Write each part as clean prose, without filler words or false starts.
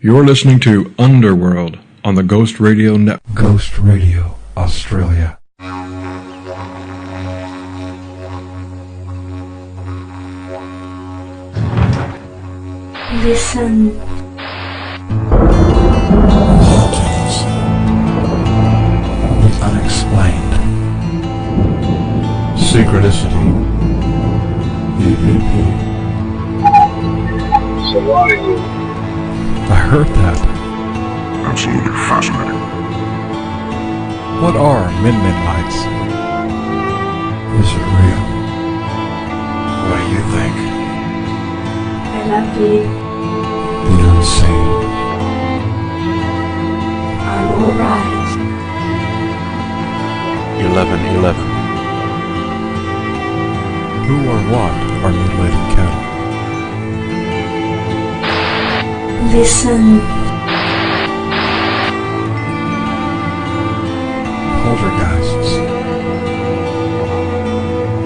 You're listening to Underworld on the Ghost Radio Network. Ghost Radio Australia. Listen. Hauntings. The unexplained. Synchronicity. EVP. So why are you? I heard that. Absolutely fascinating. What are Min lights? Is it real? What do you think? I love you. The unseen. I'm alright. 1111. Who or what are mutilating cattle? Listen. Poltergeists.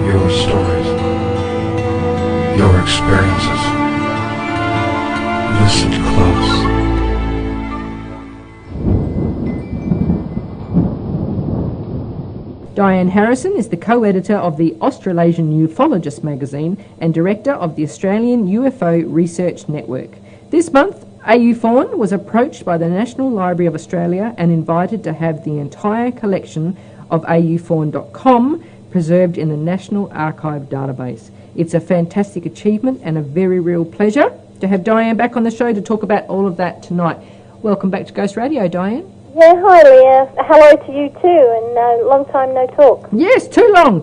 Your stories. Your experiences. Listen close. Diane Harrison is the co-editor of the Australian UFOlogist Magazine and director of the Australian UFO Research Network. This month, AUFORN was approached by the National Library of Australia and invited to have the entire collection of AUFORN.com preserved in the National Archive database. It's a fantastic achievement and a very real pleasure to have Diane back on the show to talk about all of that tonight. Welcome back to Ghost Radio, Diane. Yeah, hi Leah. Hello to you too, and long time no talk. Yes, too long.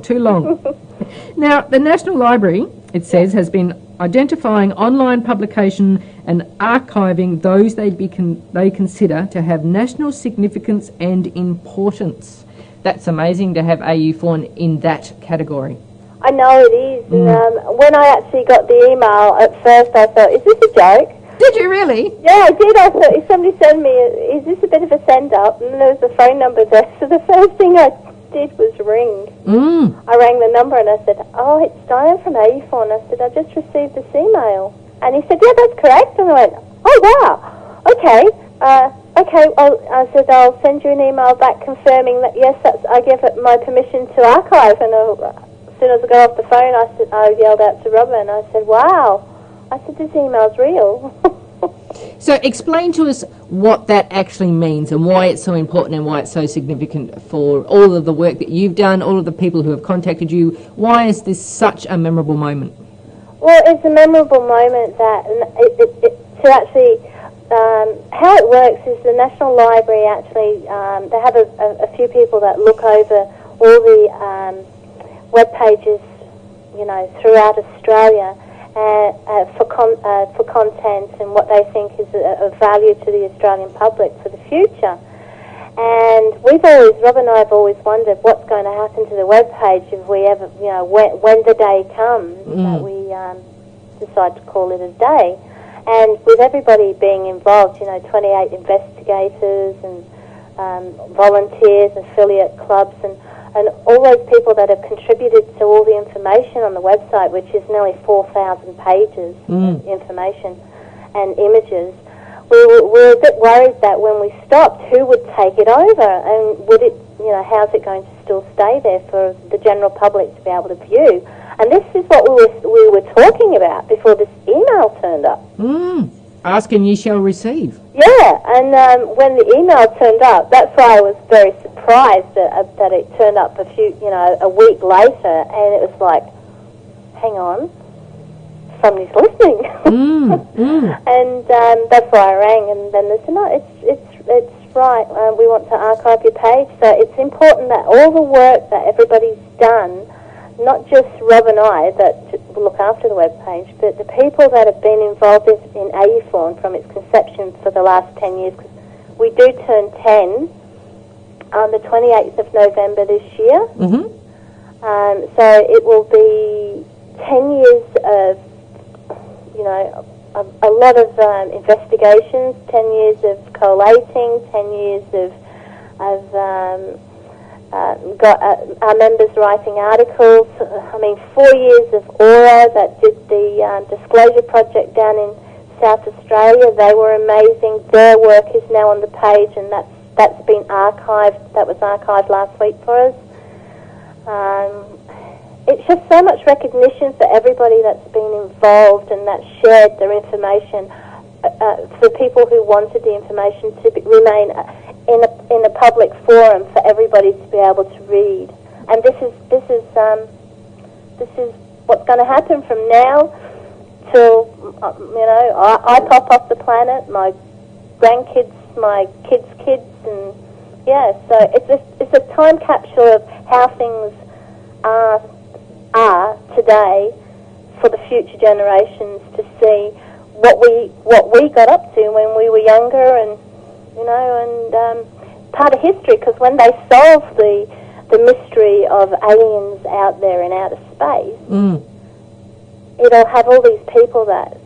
Now, the National Library, it says, has been identifying online publication and archiving those they consider to have national significance and importance. That's amazing to have AUFORN in that category. I know it is. And, when I actually got the email, at first I thought, is this a joke? Did you really? Yeah, I did. I thought, if somebody sent me, is this a bit of a send-up? And there was a phone number there. So the first thing I did was ring. I rang the number and I said, oh, it's Diane from AUFORN. I said, I just received this email. And he said, yeah, that's correct. And I went, oh, wow. Okay. Well, I said, I'll send you an email back confirming that, yes, I give it my permission to archive. And as soon as I got off the phone, I yelled out to Robin. I said, wow. I said, this email's real. So explain to us what that actually means and why it's so important and why it's so significant for all of the work that you've done, all of the people who have contacted you. Why is this such a memorable moment? Well, it's a memorable moment that to actually, how it works is the National Library actually, they have a few people that look over all the web pages, throughout Australia. For content and what they think is of value to the Australian public for the future. And Rob and I have always wondered what's going to happen to the web page if we ever, when the day comes that we decide to call it a day. And with everybody being involved, 28 investigators and volunteers, affiliate clubs, and all those people that have contributed to all the information on the website, which is nearly 4,000 pages of information and images, we were a bit worried that when we stopped, who would take it over, and would it, how's it going to still stay there for the general public to be able to view? And this is what we were talking about before this email turned up. Ask and ye shall receive. Yeah, and when the email turned up, that's why I was very surprised that it turned up a week later, and it was like, hang on, somebody's listening. And that's why I rang, and then they said, no, it's right, we want to archive your page. So it's important that all the work that everybody's done, not just Rob and I that look after the web page, but the people that have been involved in AUFORN from its conception for the last 10 years, because we do turn 10 on the 28th of November this year. So it will be 10 years of, a lot of investigations, 10 years of collating, 10 years of got our members writing articles. 4 years of Aura that did the disclosure project down in South Australia. They were amazing. Their work is now on the page, and that's been archived. That was archived last week for us. It's just so much recognition for everybody that's been involved and that shared their information, for people who wanted the information to remain in a public forum for everybody to be able to read. And this is what's going to happen from now till I pop off the planet, my grandkids, my kids' kids, and yeah. So it's a time capsule of how things are today for the future generations to see what we got up to when we were younger, and part of history, because when they solve the mystery of aliens out there in outer space, it'll have all these people that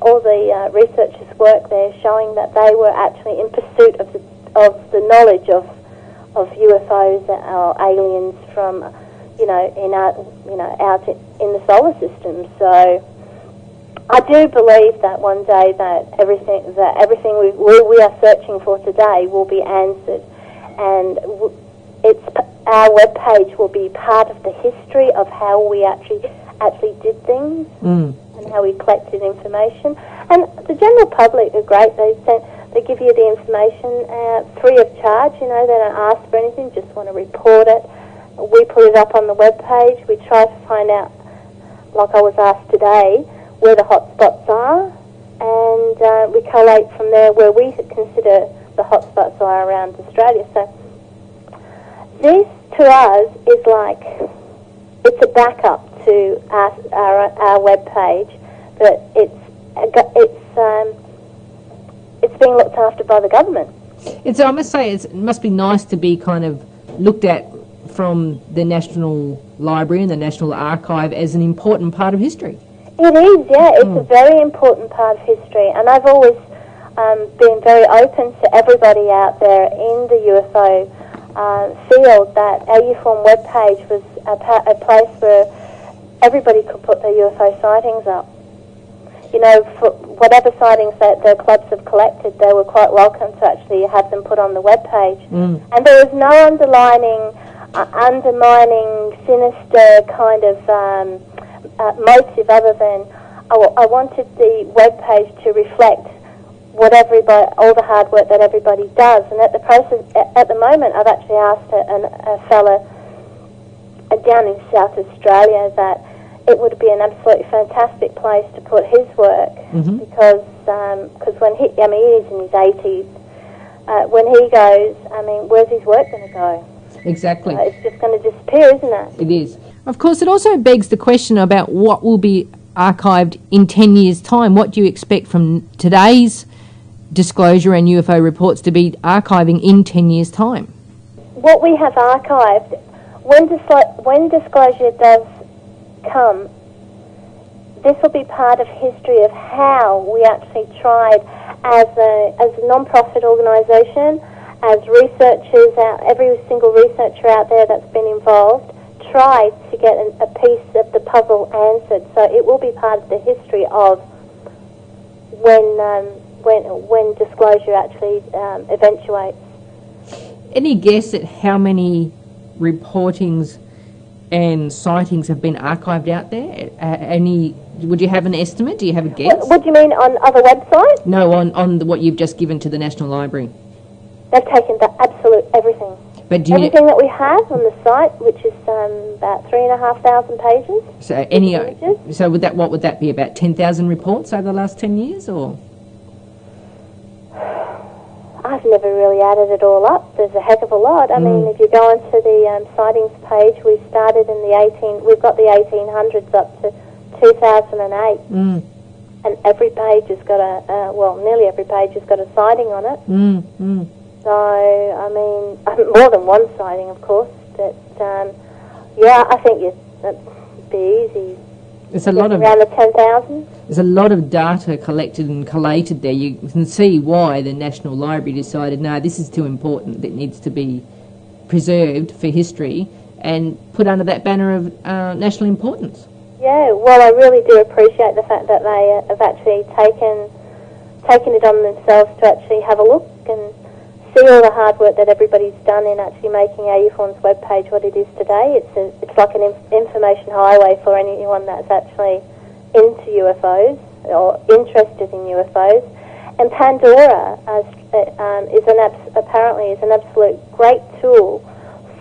all the researchers work there showing that they were actually in pursuit of the knowledge of UFOs or aliens from out in the solar system. So I do believe that one day that everything we are searching for today will be answered, and our webpage will be part of the history of how we actually did things and how we collected information. And the general public are great. They give you the information free of charge. They don't ask for anything, just want to report it. We put it up on the webpage. We try to find out, like I was asked today, where the hotspots are, and we collate from there where we consider the hotspots are around Australia. So this, to us, is like, it's a backup to our webpage, but it's being looked after by the government. I must say, it must be nice to be kind of looked at from the National Library and the National Archive as an important part of history. It is, yeah. It's a very important part of history, and I've always been very open to everybody out there in the UFO field that our UFOrn webpage was a place where everybody could put their UFO sightings up. For whatever sightings that the clubs have collected, they were quite welcome to actually have them put on the webpage. And there was no undermining, sinister kind of motive other than I wanted the webpage to reflect all the hard work that everybody does. And at the moment, I've actually asked a fella down in South Australia that it would be an absolutely fantastic place to put his work, because when he is in his 80s, when he goes, where's his work going to go? Exactly. It's just going to disappear, isn't it? It is. Of course, it also begs the question about what will be archived in 10 years' time. What do you expect from today's disclosure and UFO reports to be archiving in 10 years' time? What we have archived, when disclosure does come, this will be part of history of how we actually tried as a non-profit organisation, as researchers, every single researcher out there that's been involved tried to get a piece of the puzzle answered. So it will be part of the history of when disclosure actually eventuates. Any guess at how many reportings and sightings have been archived out there? Would you have an estimate? Do you have a guess? What do you mean, on other websites? No, on what you've just given to the National Library. They've taken the absolute everything. But everything that we have on the site, which is about 3,500 pages. So what would that be? About 10,000 reports over the last 10 years, or? I've never really added it all up. There's a heck of a lot. I mean, if you go onto the sightings page, we started in we've got the 1800s up to 2008. And every page has got nearly every page has got a sighting on it. So, I mean, more than one sighting, of course. But, I think that'd be easy. There's a lot of around the 10,000. There's a lot of data collected and collated there. You can see why the National Library decided, no, this is too important. It needs to be preserved for history and put under that banner of national importance. Yeah, well, I really do appreciate the fact that they have actually taken it on themselves to actually have a look and see all the hard work that everybody's done in actually making AUFORN's webpage what it is today. It's like an information highway for anyone that's actually into UFOs or interested in UFOs. And Pandora apparently is an absolute great tool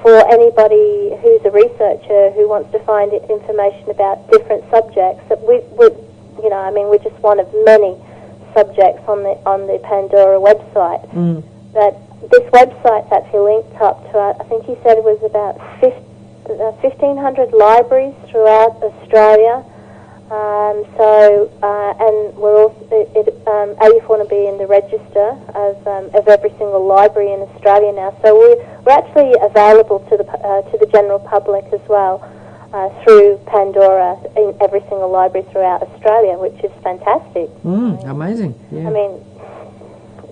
for anybody who's a researcher who wants to find information about different subjects. That we're just one of many subjects on the Pandora website. But this website's actually linked up to, I think he said it was about 1,500 libraries throughout Australia. And we're also, AUFORN will be in the register of every single library in Australia now. So we're actually available to the general public as well through Pandora in every single library throughout Australia, which is fantastic. Amazing. Yeah. I mean,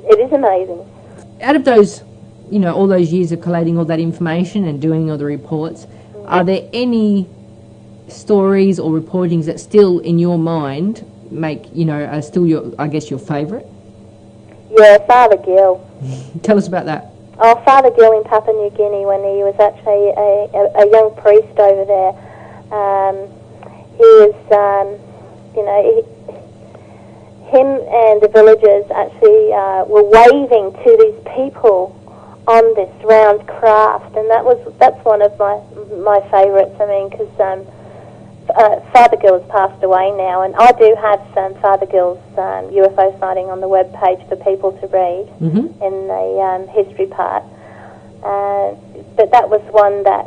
it is amazing. Out of those, all those years of collating all that information and doing all the reports, are there any stories or reportings that still in your mind make, are still your favourite? Yeah, Father Gill. Tell us about that. Oh, Father Gill in Papua New Guinea, when he was actually a young priest over there. He was, him and the villagers actually were waving to these people on this round craft, and that's one of my favourites. I mean, because Father Gill has passed away now, and I do have Father Gill's UFO sighting on the web page for people to read in the history part. But that was one that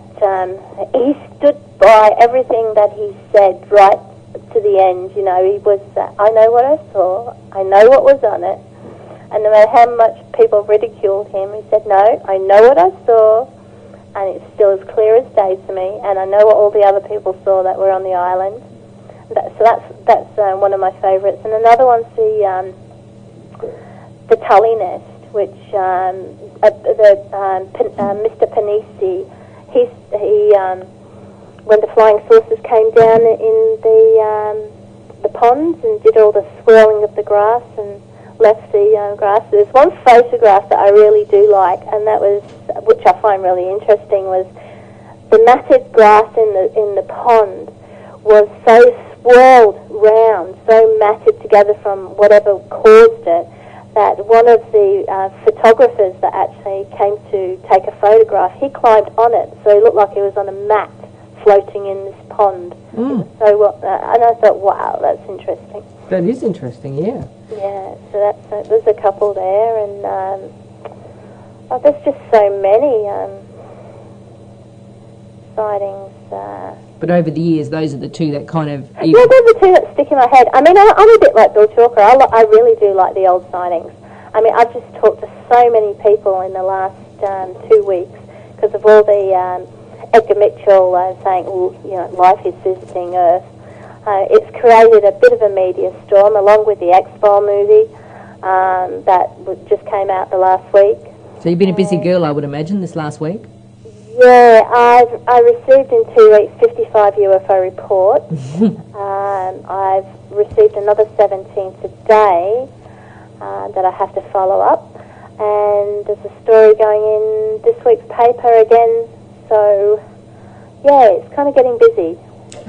he stood by everything that he said right to the end. He was, I know what I saw, I know what was on it, and no matter how much people ridiculed him, he said, no, I know what I saw, and it's still as clear as day to me, and I know what all the other people saw that were on the island. So that's one of my favourites. And another one's the Tully Nest, which Mr. Panisi, he when the flying saucers came down in the ponds and did all the swirling of the grass and left the grass. There's one photograph that I really do like, and that was, which I find really interesting, was the matted grass in the pond was so swirled round, so matted together from whatever caused it, that one of the photographers that actually came to take a photograph, he climbed on it, so it looked like he was on a mat floating in this pond. And I thought, wow, that's interesting. That is interesting, yeah. Yeah, so there's a couple there, and there's just so many sightings. But over the years, those are the two that kind of... Yeah, those are the two that stick in my head. I mean, I'm a bit like Bill Chalker. I really do like the old sightings. I mean, I've just talked to so many people in the last 2 weeks because of all the Edgar Mitchell saying, life is visiting Earth. It's created a bit of a media storm, along with the X-File movie that just came out the last week. So you've been a busy girl, I would imagine, this last week? Yeah, I received in 2 weeks 55 UFO reports. I've received another 17 today that I have to follow up. And there's a story going in this week's paper again. So, yeah, it's kind of getting busy.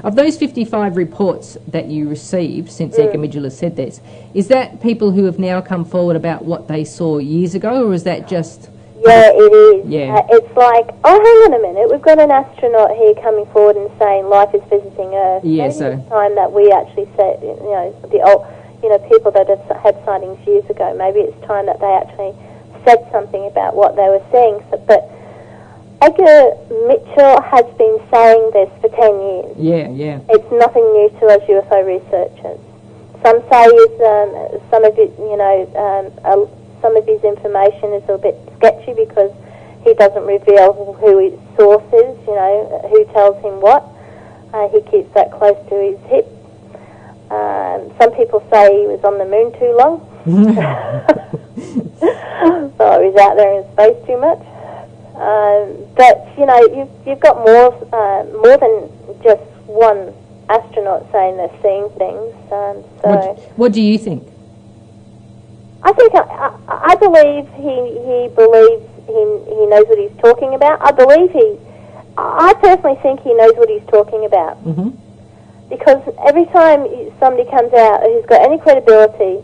Of those 55 reports that you received since Edgar Mitchell has said this, is that people who have now come forward about what they saw years ago, or is that just... Yeah, it is. Yeah. It's like, oh, hang on a minute, we've got an astronaut here coming forward and saying life is visiting Earth. Yeah, Maybe so... it's time that we actually said, the old, people that have had sightings years ago, maybe it's time that they actually said something about what they were seeing. But Edgar Mitchell has been saying this for 10 years. Yeah, yeah. It's nothing new to us UFO researchers. Some say some of his information is a bit sketchy because he doesn't reveal who his source is, who tells him what. He keeps that close to his hip. Some people say he was on the moon too long. So he's out there in space too much. But you've got more than just one astronauts saying they're seeing things. So What do you think? I think I believe he believes he knows what he's talking about. I personally think he knows what he's talking about. Mm-hmm. Because every time somebody comes out who's got any credibility,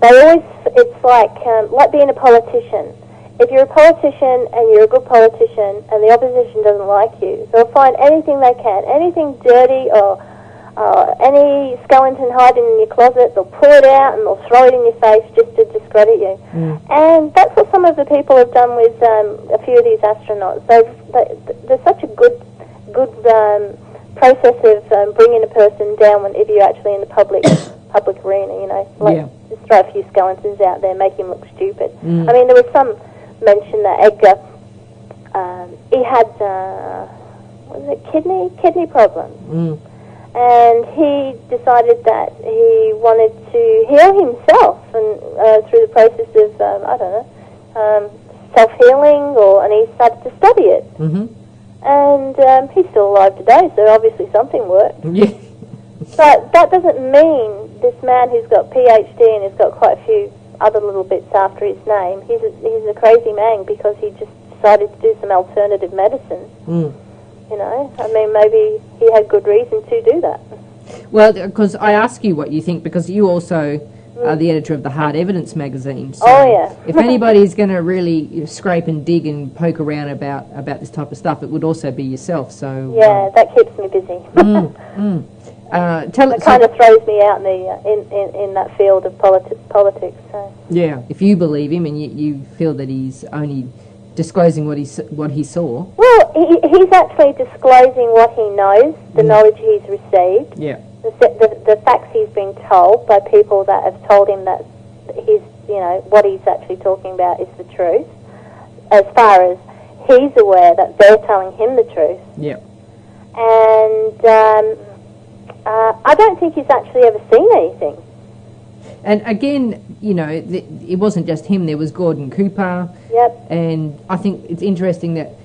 it's like being a politician. If you're a politician and you're a good politician and the opposition doesn't like you, they'll find anything they can, anything dirty or any skeleton hiding in your closet, they'll pull it out and they'll throw it in your face just to discredit you. And that's what some of the people have done with a few of these astronauts. There's such a good process of bringing a person down whenever you're actually in the public arena, you know. Just throw a few skeletons out there, make him look stupid. I mean, there was some mention that Edgar, he had, kidney problems. And he decided that he wanted to heal himself, and through the process of, self-healing, and he started to study it. And he's still alive today, so obviously something worked. Yeah. But that doesn't mean this man who's got PhD and has got quite a few other little bits after his name, he's a crazy man because he just decided to do some alternative medicine. You know, I mean, maybe he had good reason to do that. Well, because I ask you what you think, because you also are the editor of the Hard Evidence magazine. So Oh, yeah. if anybody's going to really scrape and dig and poke around about this type of stuff, it would also be yourself. So Yeah, that keeps me busy. Tell It kind of throws me out in that field of politics. So. Yeah, if you believe him and you feel that he's only disclosing what he saw. Well, he's actually disclosing what he knows, the knowledge he's received, Yeah. the facts he's been told by people that have told him that what he's actually talking about is the truth. As far as he's aware that they're telling him the truth. Yeah. And I don't think he's actually ever seen anything. And again, you know, it wasn't just him. There was Gordon Cooper. Yep. And I think it's interesting that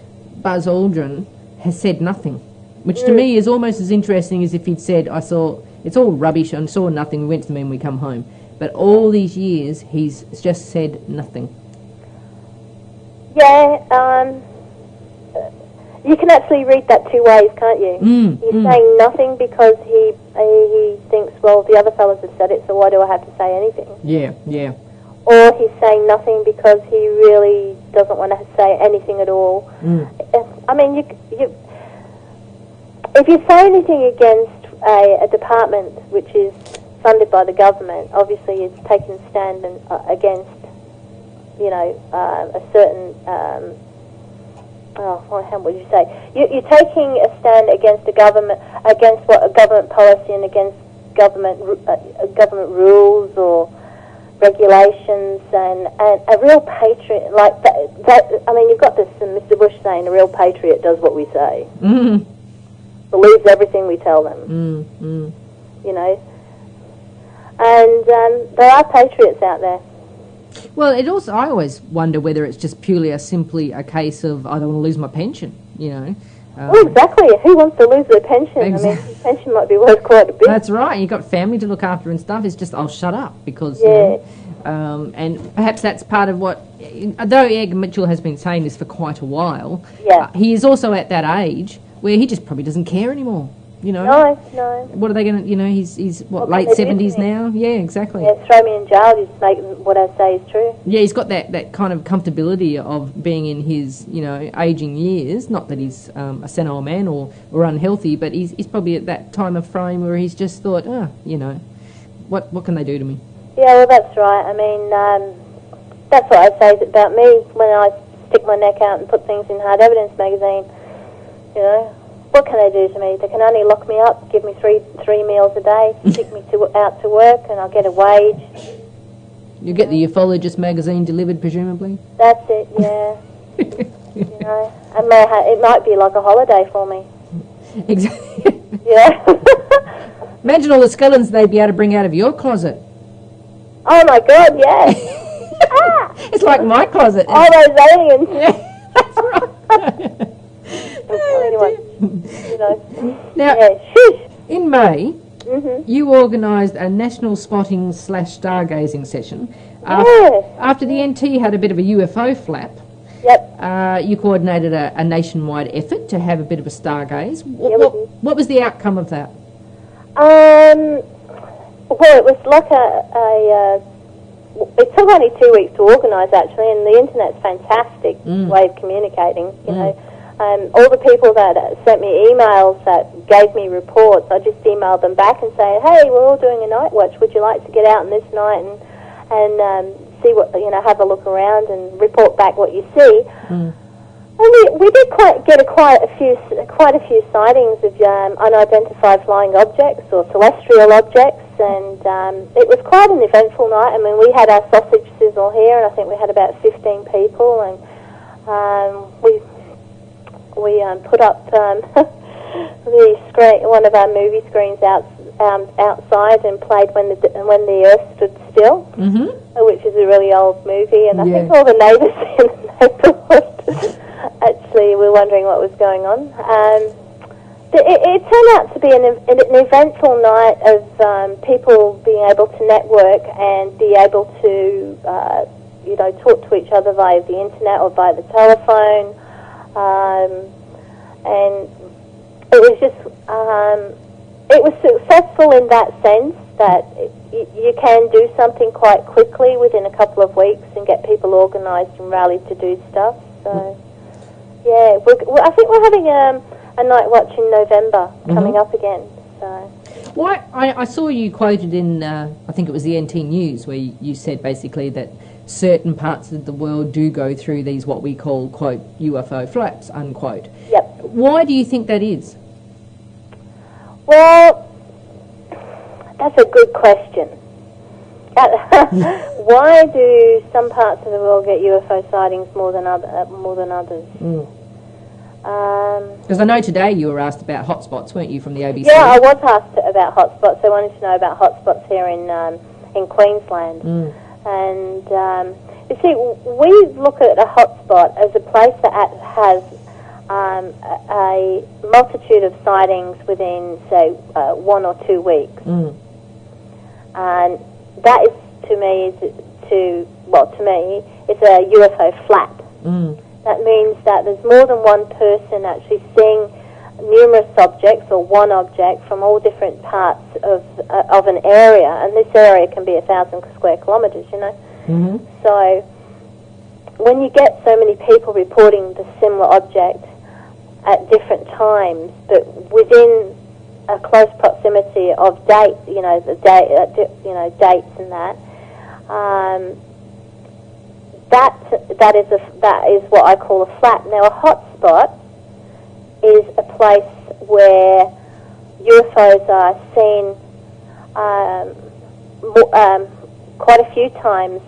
Buzz Aldrin has said nothing, which to me is almost as interesting as if he'd said, it's all rubbish, I saw nothing, we went to the moon, we come home. But all these years, he's just said nothing. Yeah, you can actually read that two ways, can't you? He's saying nothing because he thinks, well, the other fellas have said it, so why do I have to say anything? Yeah, yeah. Or he's saying nothing because he really doesn't want to say anything at all. I mean, if you say anything against a department which is funded by the government, obviously it's taking a stand against, a certain... how would you say? You're taking a stand against a government, against what a government policy and against government rules or regulations, and a real patriot like that. I mean, you've got this Mr. Bush saying a real patriot does what we say, believes everything we tell them. You know, and there are patriots out there. Well, I always wonder whether it's just simply a case of I don't want to lose my pension, you know. Well, exactly. Who wants to lose their pension? Exactly. I mean, his pension might be worth quite a bit. That's right. You've got family to look after and stuff. It's just, I'll shut up because, and perhaps that's part of what, though Edgar Mitchell has been saying this for quite a while, he is also at that age where he just probably doesn't care anymore. You know, no. What are they going to? You know, he's what, late 70s now. Yeah, exactly. Yeah, throw me in jail just make what I say is true. Yeah, he's got that kind of comfortability of being in his aging years. Not that he's a senile man or unhealthy, but he's probably at that time of frame where he's just thought, what can they do to me? Yeah, well, that's right. I mean, that's what I say about me when I stick my neck out and put things in Hard Evidence magazine. You know. What can they do to me? They can only lock me up, give me three meals a day, stick me out to work, and I'll get a wage. You get the UFOlogist magazine delivered, presumably? That's it, yeah. You know, it might be like a holiday for me. Exactly. Yeah. Imagine all the skeletons they'd be able to bring out of your closet. Oh my God, yeah. It's like my closet. All those aliens. Yeah, that's right. Anyway, you know. Now, yeah, shush. In May, Mm-hmm. you organised a national spotting / stargazing session. Yes. After the NT had a bit of a UFO flap, Yep. you coordinated a nationwide effort to have a bit of a stargaze. Yeah, we did. What was the outcome of that? Well, it was like it took only 2 weeks to organise, actually, and the internet's a fantastic way of communicating, you know. All the people that sent me emails that gave me reports, I just emailed them back and say, hey, we're all doing a night watch. Would you like to get out on this night and see what, you know, have a look around and report back what you see? And we did get quite a few sightings of unidentified flying objects or celestial objects, and it was quite an eventful night. I mean, we had our sausage sizzle here, and I think we had about 15 people, and we put up one of our movie screens outside and played when the Earth stood still, which is a really old movie, and I think all the neighbours in the neighbourhood actually were wondering what was going on. It turned out to be an eventful night of people being able to network and be able to talk to each other via the internet or via the telephone. And it was just, it was successful in that sense that you can do something quite quickly within a couple of weeks and get people organised and rallied to do stuff. So, yeah, I think we're having a night watch in November coming up again. So. Well, I saw you quoted in, I think it was the NT News, where you said basically that certain parts of the world do go through these what we call, quote, UFO flaps, unquote. Yep. Why do you think that is? Well, that's a good question. Why do some parts of the world get UFO sightings more than others? Because I know today you were asked about hotspots, weren't you, from the ABC? Yeah, I was asked about hotspots. They wanted to know about hotspots here in Queensland. And you see, we look at a hotspot as a place that has a multitude of sightings within, say, 1 or 2 weeks. And that is, to me, it's a UFO flap. That means that there's more than one person actually seeing numerous objects or one object from all different parts of an area, and this area can be 1,000 square kilometres, you know. So when you get so many people reporting the similar object at different times, but within a close proximity of date, dates and that is what I call a flap. Now, a hotspot is a place where UFOs are seen quite a few times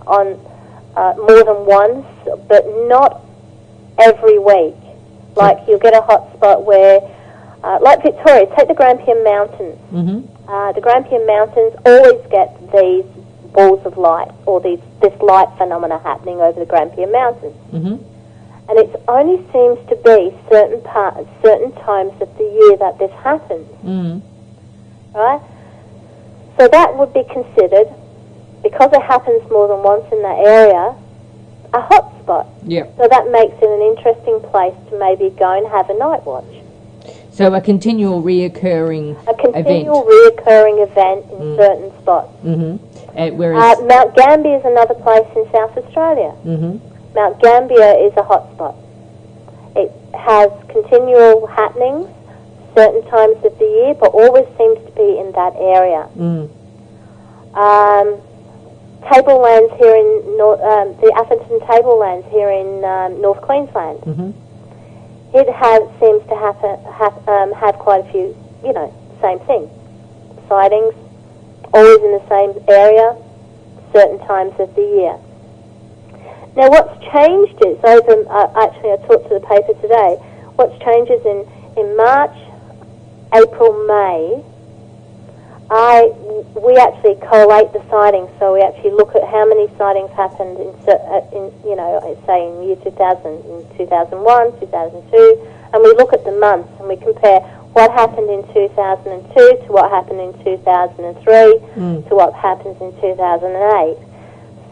on more than once, but not every week. Like, you'll get a hotspot where, like Victoria, take the Grampian Mountains. The Grampian Mountains always get these balls of light, or this light phenomena happening over the Grampian Mountains. And it only seems to be certain times of the year that this happens. Right? So that would be considered, because it happens more than once in that area, a hotspot. So that makes it an interesting place to maybe go and have a night watch. So a continual reoccurring event in certain spots. Whereas Mount Gambier is another place in South Australia. Mount Gambier is a hotspot. It has continual happenings certain times of the year, but always seems to be in that area. Tablelands here in the Atherton Tablelands here in North Queensland. It seems to have quite a few, same thing. Sightings, always in the same area, certain times of the year. Now, what's changed is, actually I talked to the paper today, what's changed is in March, April, May, we actually collate the sightings, so we actually look at how many sightings happened say in year 2000, in 2001, 2002, and we look at the months and we compare what happened in 2002 to what happened in 2003 to what happens in 2008.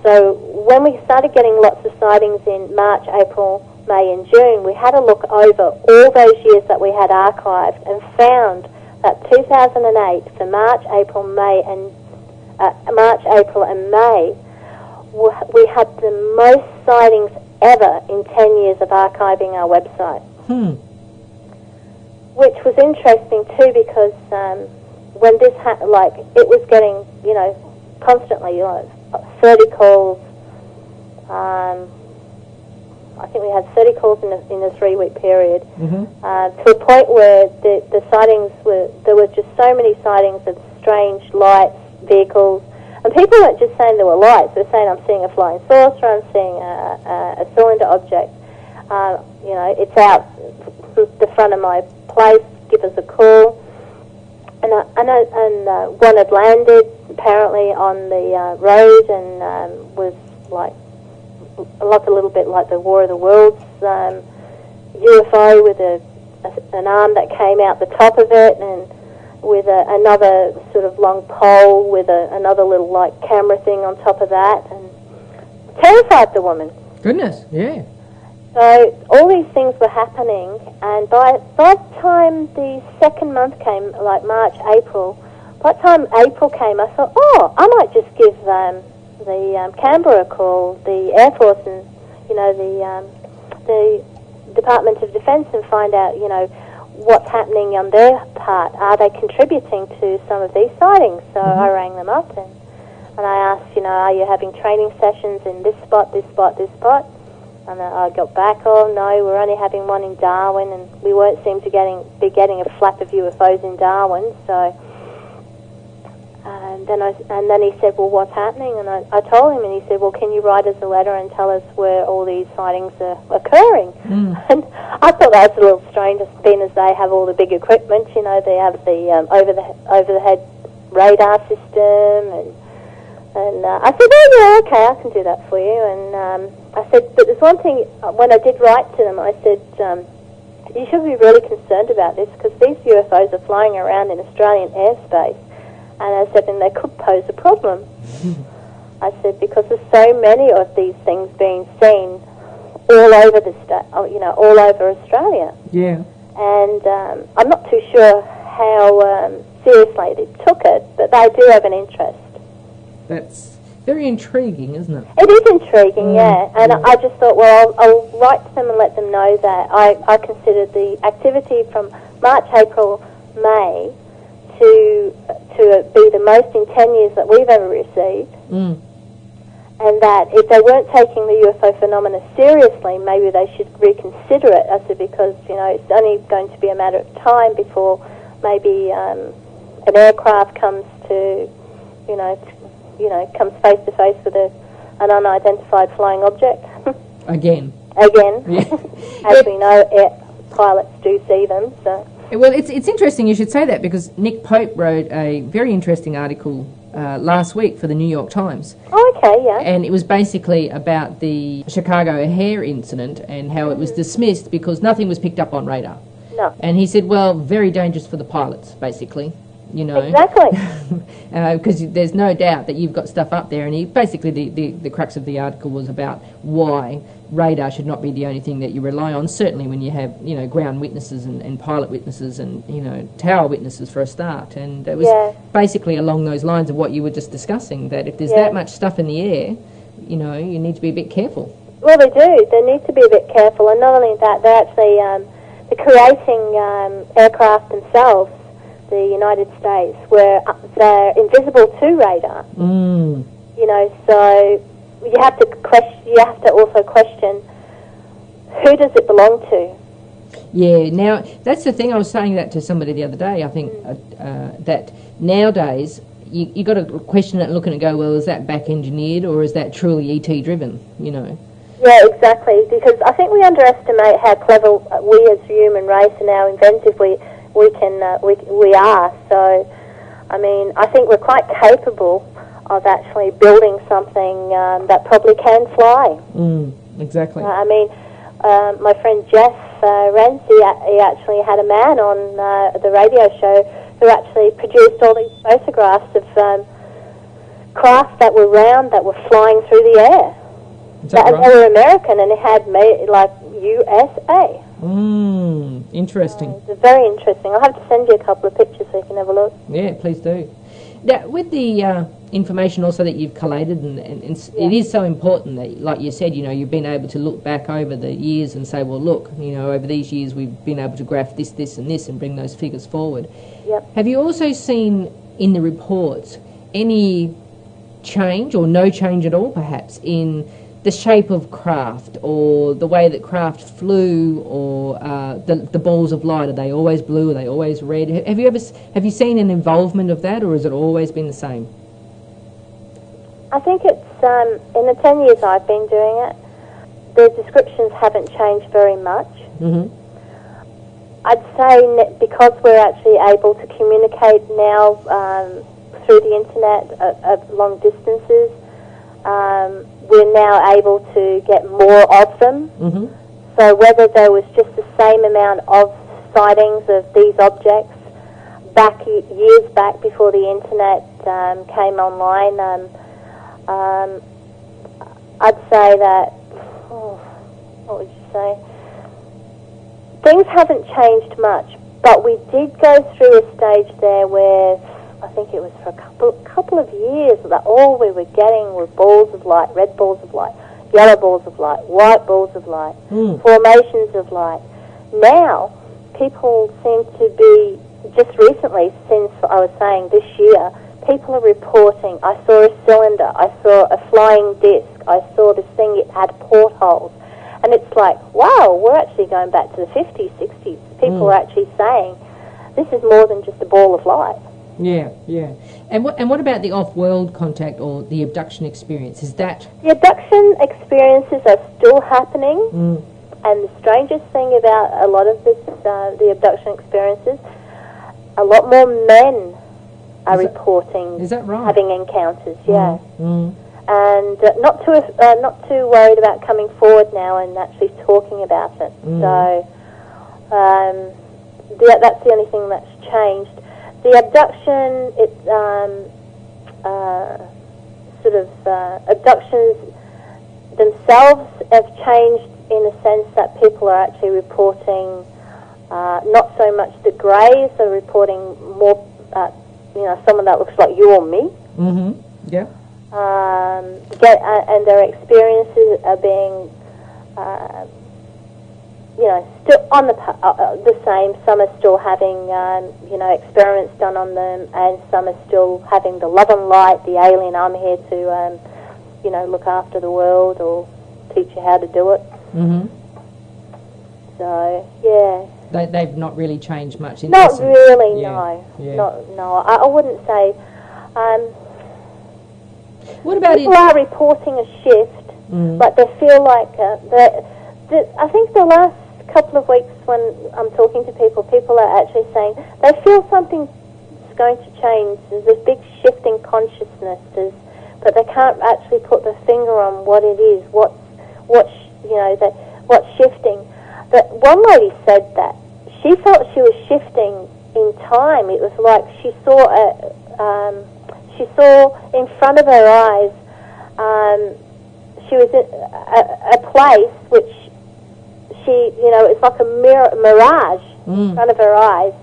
So when we started getting lots of sightings in March, April, May and June, we had a look over all those years that we had archived and found that 2008 for March, April, and May, we had the most sightings ever in 10 years of archiving our website. Which was interesting too, because when this it was getting, constantly 30 calls. I think we had 30 calls in a 3-week period, to a point where the sightings there were just so many sightings of strange lights, vehicles, and people weren't just saying there were lights. They were saying, I'm seeing a flying saucer, I'm seeing a cylinder object. It's out the front of my place, give us a call. And one had landed apparently on the road and was a little bit like the War of the Worlds UFO with an arm that came out the top of it, and with another sort of long pole with another little camera thing on top of that, and terrified the woman. Goodness, yeah. So all these things were happening, and by the time the second month came, like March, April, by the time April came, I thought, I might just give the Canberra a call, the Air Force and, the Department of Defence, and find out, what's happening on their part. Are they contributing to some of these sightings? So I rang them up and I asked, are you having training sessions in this spot, this spot, this spot? And I got back, no, we're only having one in Darwin, and we won't seem to be getting a flap of UFOs in Darwin. So, and then he said, well, what's happening? And I told him, and he said, well, can you write us a letter and tell us where all these sightings are occurring? And I thought that was a little strange, being as they have all the big equipment. They have the over the head radar system, and I said, yeah, okay, I can do that for you. And I said, but there's one thing, when I did write to them, I said, you should be really concerned about this, because these UFOs are flying around in Australian airspace. And I said, and they could pose a problem. I said, because there's so many of these things being seen all over the state, all over Australia. Yeah. And I'm not too sure how seriously they took it, but they do have an interest. That's very intriguing, isn't it? It is intriguing, yeah. And I just thought, well, I'll write to them and let them know that I consider the activity from March, April, May to be the most in 10 years that we've ever received. And that if they weren't taking the UFO phenomena seriously, maybe they should reconsider it. I said, because, it's only going to be a matter of time before maybe an aircraft comes to, comes face to face with an unidentified flying object. Again. Yeah. As we know, pilots do see them, so... Well, it's interesting you should say that, because Nick Pope wrote a very interesting article last week for the New York Times. Oh, okay, yeah. And it was basically about the Chicago O'Hare incident and how it was dismissed because nothing was picked up on radar. No. And he said, well, very dangerous for the pilots, basically. Exactly. Because there's no doubt that you've got stuff up there, and basically the crux of the article was about why radar should not be the only thing that you rely on, certainly when you have, ground witnesses and pilot witnesses and, tower witnesses for a start. And it was basically along those lines of what you were just discussing, that if there's that much stuff in the air, you need to be a bit careful. Well, they do. They need to be a bit careful, and not only that, they're actually they're creating aircraft themselves, the United States, where they're invisible to radar. So you have to also question, who does it belong to? Yeah, now that's the thing. I was saying that to somebody the other day. I think that nowadays you got to question it and look at it and go, well, is that back engineered or is that truly ET driven? Yeah, exactly. Because I think we underestimate how clever we as human race and how inventive we are. So, I mean, I think we're quite capable of actually building something that probably can fly. Exactly. I mean, my friend Jess Ramses, he actually had a man on the radio show who actually produced all these photographs of craft that were round, that were flying through the air. Is that right? They were American, and it had like USA. Interesting. It's very interesting. I'll have to send you a couple of pictures so you can have a look. Yeah, please do. Now, with the information also that you've collated, and it is so important that, like you said, you've been able to look back over the years and say, well, look, over these years we've been able to graph this, this and this and bring those figures forward. Yep. Have you also seen in the reports any change or no change at all, perhaps, in the shape of craft or the way that craft flew, or the balls of light? Are they always blue? Are they always red? Have you seen an involvement of that, or has it always been the same? I think it's in the 10 years I've been doing it, the descriptions haven't changed very much. Mm-hmm. I'd say because we're actually able to communicate now through the internet at long distances, we're now able to get more of them. Mm-hmm. So whether there was just the same amount of sightings of these objects years back before the internet came online, I'd say that, what would you say? Things haven't changed much, but we did go through a stage there where I think it was for a couple of years that all we were getting were balls of light, red balls of light, yellow balls of light, white balls of light, formations of light. Now, people seem to be, just recently, since I was saying this year, people are reporting, I saw a cylinder, I saw a flying disc, I saw this thing, it had portholes. And it's like, wow, we're actually going back to the 50s, 60s. People are actually saying, this is more than just a ball of light. Yeah, yeah. And what about the off-world contact or the abduction experience? Is that... The abduction experiences are still happening. And the strangest thing about a lot of this, the abduction experiences, a lot more men are reporting is that right? having encounters, yeah. Mm. And not too worried about coming forward now and actually talking about it. So that's the only thing that's changed. The abduction, abductions themselves have changed in the sense that people are actually reporting not so much the greys, they're reporting more, someone that looks like you or me. Mm-hmm. Yeah. And their experiences are being, still on the same. Some are still having, experiments done on them, and some are still having the love and light, the alien, I'm here to, look after the world or teach you how to do it. Mm-hmm. So, yeah. They've not really changed much in Not essence. really, Yeah. no. Yeah. No. I wouldn't say... What about people are reporting a shift, but they feel like I think the last couple of weeks when I'm talking to people are actually saying they feel something's going to change. There's this big shift in consciousness, but they can't actually put their finger on what it is, what's shifting. But one lady said that she felt she was shifting in time. It was like she saw in front of her eyes, she was in a place which it's like a mirage in front of her eyes,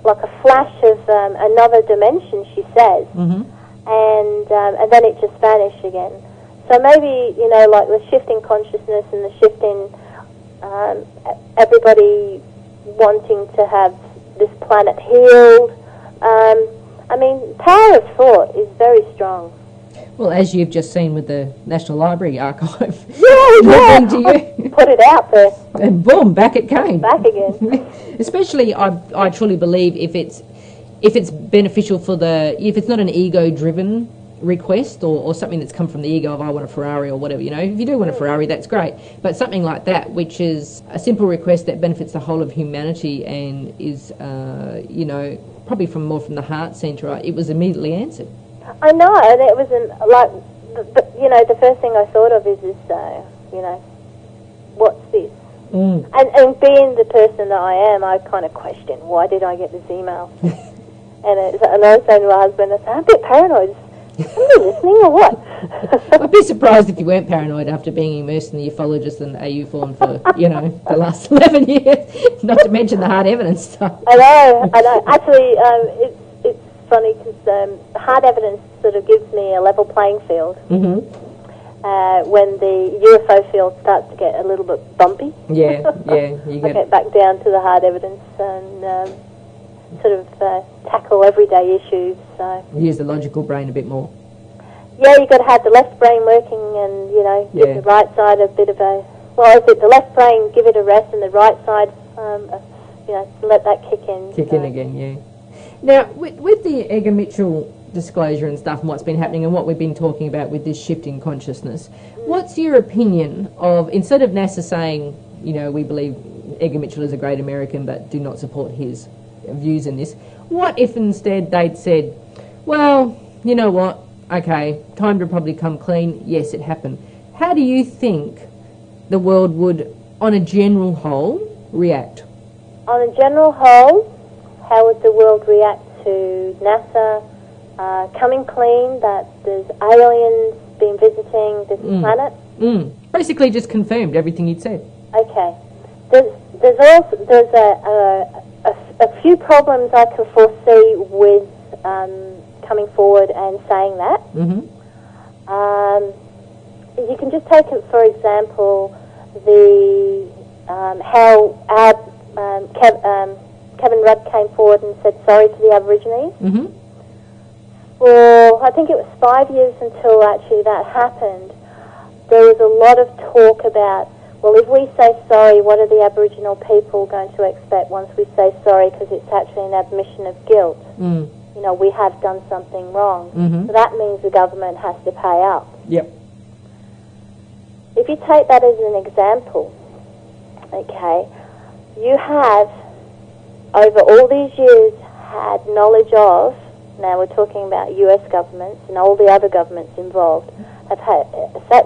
like a flash of another dimension, she says. Mm-hmm. And then it just vanished again. So maybe, like the shift in consciousness and the shift in everybody wanting to have this planet healed. Power of thought is very strong. Well, as you've just seen with the National Library archive. Yeah. To you. Put it out there. And boom, back it came. Back again. Especially, I truly believe if it's beneficial if it's not an ego-driven request or something that's come from the ego of I want a Ferrari or whatever, if you do want a Ferrari, that's great, but something like that which is a simple request that benefits the whole of humanity and is probably from the heart centre, it was immediately answered. I know, and it was the first thing I thought of is what's this? And being the person that I am, I kind of question, why did I get this email? and I was saying to my husband, I said, I'm a bit paranoid. Are you listening or what? I'd be surprised if you weren't paranoid after being immersed in the ufologist and AUFORN for, the last 11 years, not to mention the hard evidence stuff. I know. Actually, it's funny because hard evidence sort of gives me a level playing field. When the UFO field starts to get a little bit bumpy. Yeah, you get back down to the hard evidence and sort of tackle everyday issues. So use the logical brain a bit more. Yeah, you've got to have the left brain working and, give the right side a bit of a... Well, is it the left brain, give it a rest, and the right side, let that kick in. Kick in again, yeah. Now, with the Edgar Mitchell disclosure and stuff and what's been happening and what we've been talking about with this shift in consciousness, what's your opinion of, instead of NASA saying, we believe Edgar Mitchell is a great American but do not support his views in this, what if instead they'd said, well, you know what, okay, time to probably come clean, yes, it happened. How do you think the world would, on a general whole, react? On a general whole, how would the world react to NASA coming clean that there's aliens been visiting this planet? Basically just confirmed everything you'd said. Okay. There's a few problems I can foresee with coming forward and saying that. You can just take it, for example, the how our Kevin Rudd came forward and said sorry to the Aborigines. Well, I think it was 5 years until actually that happened. There was a lot of talk about, well, if we say sorry, what are the Aboriginal people going to expect once we say sorry, because it's actually an admission of guilt. We have done something wrong. So that means the government has to pay up. Yep. If you take that as an example, okay, you have, over all these years, had knowledge of, now we're talking about US governments and all the other governments involved, have had,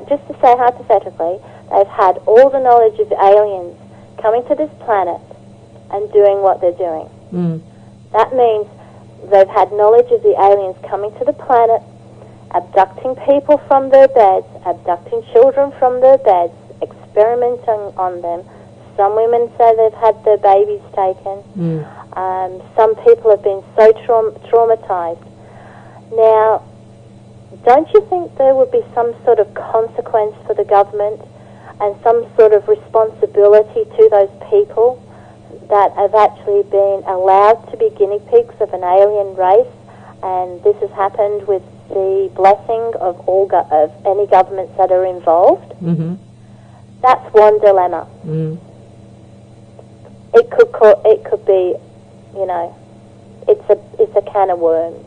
just to say hypothetically, they've had all the knowledge of aliens coming to this planet and doing what they're doing. That means they've had knowledge of the aliens coming to the planet, abducting people from their beds, abducting children from their beds, experimenting on them. Some women say they've had their babies taken. Some people have been so traumatized. Now, don't you think there would be some sort of consequence for the government and some sort of responsibility to those people that have actually been allowed to be guinea pigs of an alien race? And this has happened with the blessing of of any governments that are involved. That's one dilemma. It could be, it's a can of worms.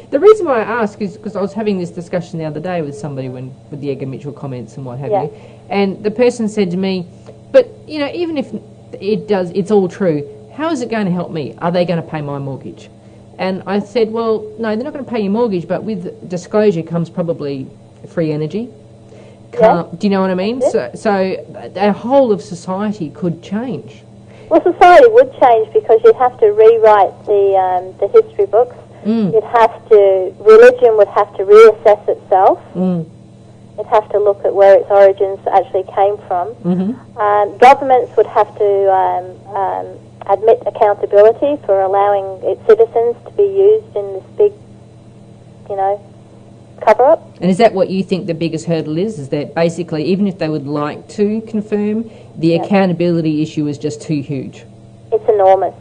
The reason why I ask is because I was having this discussion the other day with somebody with the Edgar Mitchell comments and what have you, and the person said to me, but even if it's all true, how is it going to help me? Are they going to pay my mortgage? And I said, well, no, they're not going to pay your mortgage, but with disclosure comes probably free energy. Do you know what I mean? So the whole of society could change. Well, society would change because you'd have to rewrite the history books. Religion would have to reassess itself. It'd have to look at where its origins actually came from. Governments would have to admit accountability for allowing its citizens to be used in this big, cover-up. And is that what you think the biggest hurdle is? Is that basically, even if they would like to confirm, the accountability issue is just too huge? It's enormous.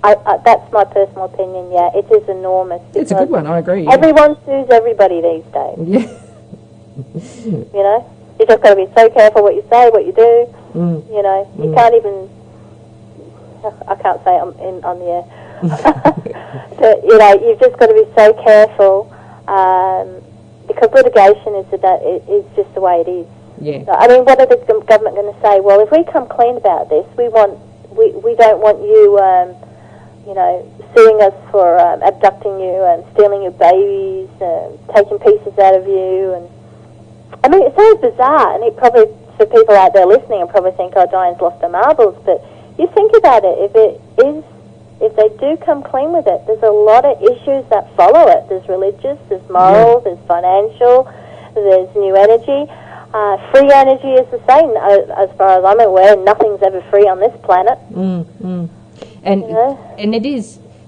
That's my personal opinion, it is enormous. It's a good one, I agree. Everyone sues everybody these days. You just got to be so careful what you say, what you do. You can't even... I can't say it on the air. But, you've just got to be so careful because litigation is just the way it is. So, I mean, what are the government going to say? Well, if we come clean about this, we don't want you, suing us for abducting you and stealing your babies and taking pieces out of you. And I mean, it sounds bizarre, and it probably for people out there listening, and probably think, oh, Diane's lost her marbles. But you think about it, if they do come clean with it, there's a lot of issues that follow it. There's religious, there's moral, there's financial, there's new energy. Free energy is the same. As far as I'm aware, nothing's ever free on this planet. And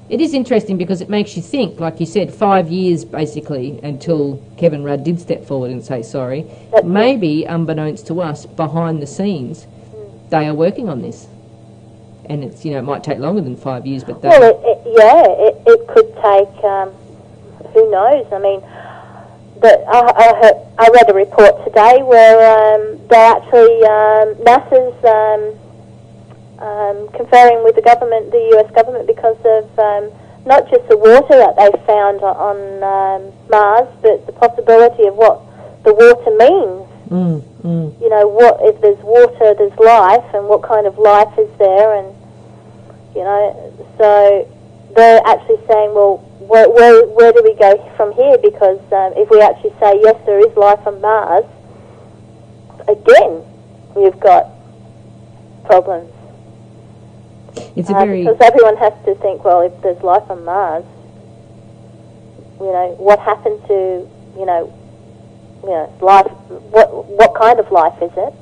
it is interesting because it makes you think, like you said, 5 years basically until Kevin Rudd did step forward and say sorry. Maybe, unbeknownst to us, behind the scenes, they are working on this. And it's, it might take longer than 5 years, but it could take, who knows? I mean, I read a report today where they're actually, NASA's conferring with the government, the US government, because of not just the water that they found on Mars, but the possibility of what the water means. What if there's water, there's life, and what kind of life is there? And so they're actually saying, well, where do we go from here? Because if we actually say yes, there is life on Mars, again, we've got problems. Because everyone has to think, well, if there's life on Mars, what happened to life? What kind of life is it?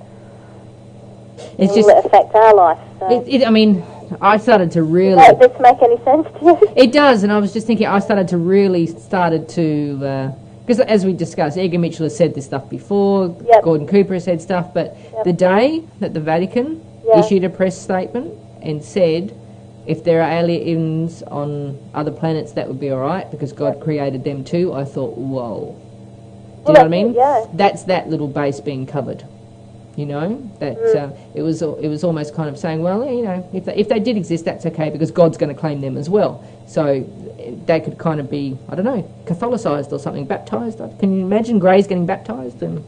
Will it affect our life? So. I started to really... Does this make any sense to you? It does, and I was just thinking, I started to... Because as we discussed, Edgar Mitchell has said this stuff before, Gordon Cooper has said stuff, but the day that the Vatican issued a press statement and said, if there are aliens on other planets, that would be all right, because God created them too, I thought, whoa. Do you know what I mean? Yeah. That's that little base being covered. It was almost kind of saying, well, if they did exist, that's okay, because God's going to claim them as well. So they could kind of be, I don't know, Catholicised or something, baptised. Can you imagine Greys getting baptised? And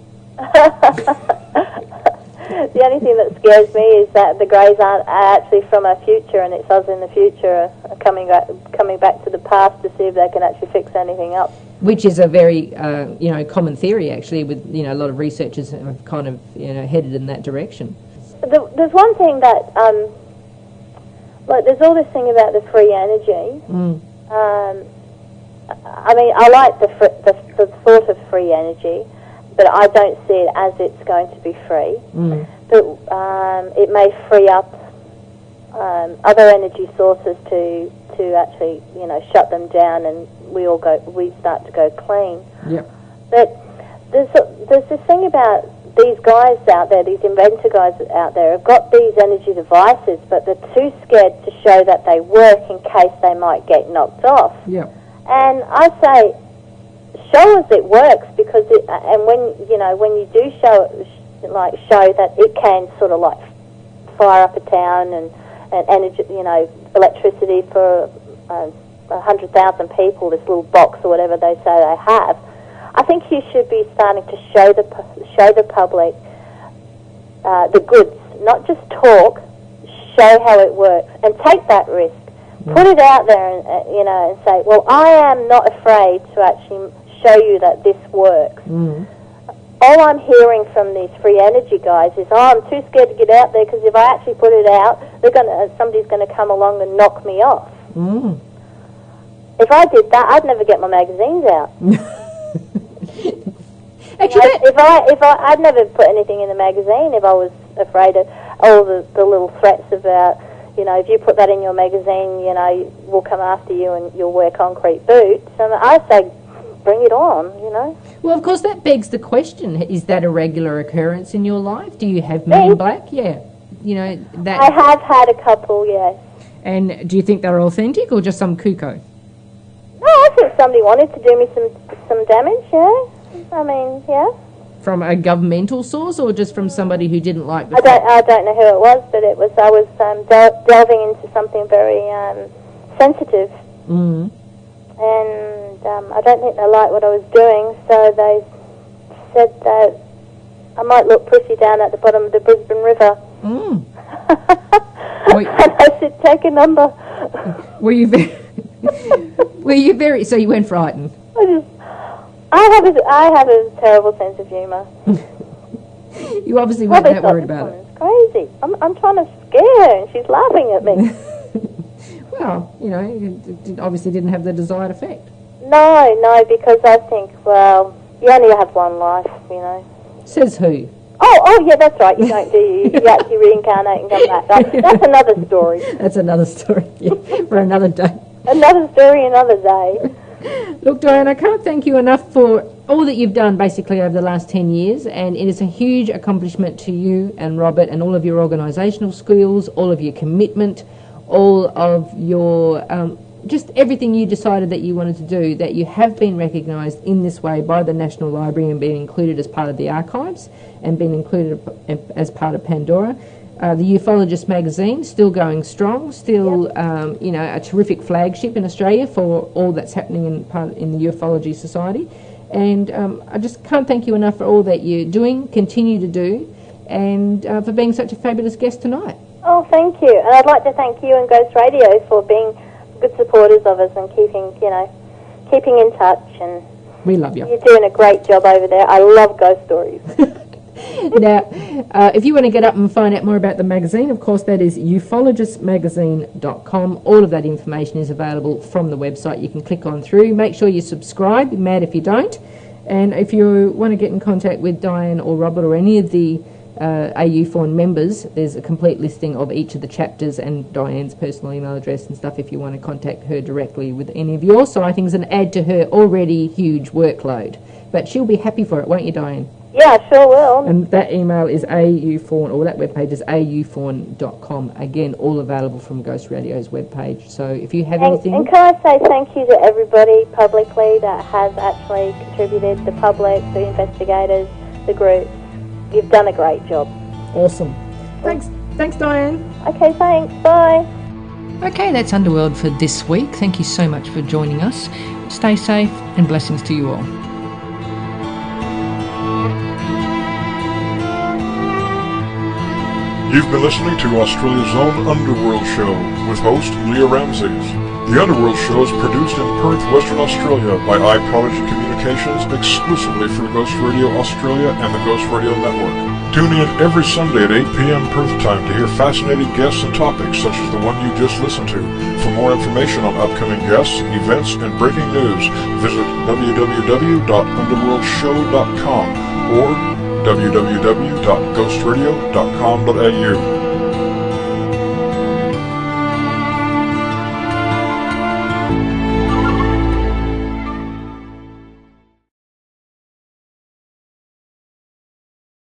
the only thing that scares me is that the Greys are actually from our future, and it's us in the future coming back to the past to see if they can actually fix anything up. Which is a very, common theory, actually, with, a lot of researchers have kind of, headed in that direction. There's one thing that, there's all this thing about the free energy. I like the thought of free energy, but I don't see it as it's going to be free. But it may free up other energy sources to actually, shut them down, and we start to go clean. Yep. But there's this thing about these guys out there, these inventor guys out there, have got these energy devices, but they're too scared to show that they work in case they might get knocked off. Yep. And I say, show us it works, because when you do show that it can sort of like fire up a town and energy, electricity for 100,000 people, this little box or whatever they say they have. I think you should be starting to show the public the goods, not just talk. Show how it works and take that risk. Put it out there, and say, well, I am not afraid to actually show you that this works. All I'm hearing from these free energy guys is, I'm too scared to get out there, because if I actually put it out, somebody's going to come along and knock me off. If I did that, I'd never get my magazines out. Actually, I'd never put anything in the magazine if I was afraid of all the little threats about, if you put that in your magazine, we'll come after you and you'll wear concrete boots. And I say, bring it on, Well, of course, that begs the question, is that a regular occurrence in your life? Do you have Men in Black? Yeah. That. I have had a couple, yes. And do you think they're authentic or just some cuckoo? No, I think somebody wanted to do me some damage, yeah. Yeah. From a governmental source or just from somebody who didn't like the I don't know who it was, but I was delving into something very sensitive. And I don't think they liked what I was doing, so they said that I might look pretty down at the bottom of the Brisbane River. And I said, take a number. Were you very... So you went frightened? I have a terrible sense of humour. You obviously weren't that worried about it. It's crazy. I'm trying to scare her, and she's laughing at me. Well, you know, it obviously didn't have the desired effect. No, because I think, well, you only have one life, you know. Says who? Oh, yeah, that's right. You don't, do you? You actually reincarnate and come back. That's another story. That's another story, yeah, for another day. Another story, another day. Look, Diane, I can't thank you enough for all that you've done basically over the last 10 years, and it is a huge accomplishment to you and Robert and all of your organisational skills, all of your commitment, all of your just everything you decided that you wanted to do, that you have been recognised in this way by the National Library and been included as part of the archives and been included as part of Pandora. The UFOlogist Magazine, still going strong, still you know, a terrific flagship in Australia for all that's happening in the Ufology Society. And I just can't thank you enough for all that you're doing, continue to do, and for being such a fabulous guest tonight. Oh, thank you. And I'd like to thank you and Ghost Radio for being good supporters of us and keeping in touch. And we love you. You're doing a great job over there. I love ghost stories. Now, if you want to get up and find out more about the magazine, of course, that is ufologistmagazine.com. All of that information is available from the website. You can click on through. Make sure you subscribe. Be mad if you don't. And if you want to get in contact with Diane or Robert or any of the AUFORN members, there's a complete listing of each of the chapters and Diane's personal email address and stuff if you want to contact her directly with any of your sightings and add to her already huge workload. But she'll be happy for it, won't you, Diane? Yeah, I sure will. And that email is AUFORN, or that webpage is AUFORN.com. Again, all available from Ghost Radio's webpage. So if you have anything... And can I say thank you to everybody publicly that has actually contributed, the public, the investigators, the groups. You've done a great job. Awesome. Thanks, Diane. Okay, thanks. Bye. Okay, that's Underworld for this week. Thank you so much for joining us. Stay safe and blessings to you all. You've been listening to Australia's own Underworld Show with host Lia Ramses. The Underworld Show is produced in Perth, Western Australia by iProdigy Communications exclusively for Ghost Radio Australia and the Ghost Radio Network. Tune in every Sunday at 8 p.m. Perth time to hear fascinating guests and topics such as the one you just listened to. For more information on upcoming guests, events, and breaking news, visit www.underworldshow.com or www.ghostradio.com.au.